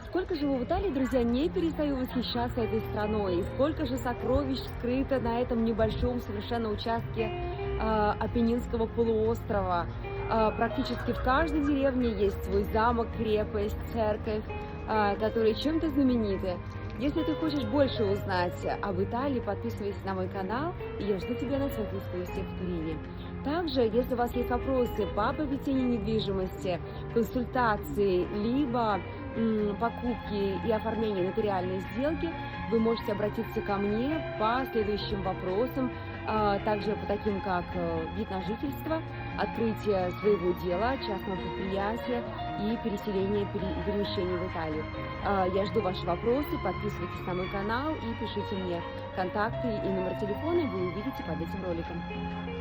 Сколько живу в Италии, друзья, не перестаю восхищаться этой страной. И сколько же сокровищ скрыто на этом небольшом совершенно участке Апеннинского полуострова. Практически в каждой деревне есть свой замок, крепость, церковь, которые чем-то знамениты. Если ты хочешь больше узнать об Италии, подписывайся на мой канал, и я жду тебя на своих экскурсиях в Турине. Также, если у вас есть вопросы по приобретению недвижимости, консультации, либо покупки и оформления нотариальной сделки, вы можете обратиться ко мне по следующим вопросам, также по таким как вид на жительство, открытие своего дела, частного предприятия и перемещение в Италию. Я жду ваши вопросы, подписывайтесь на мой канал и пишите мне контакты и номер телефона, вы увидите под этим роликом.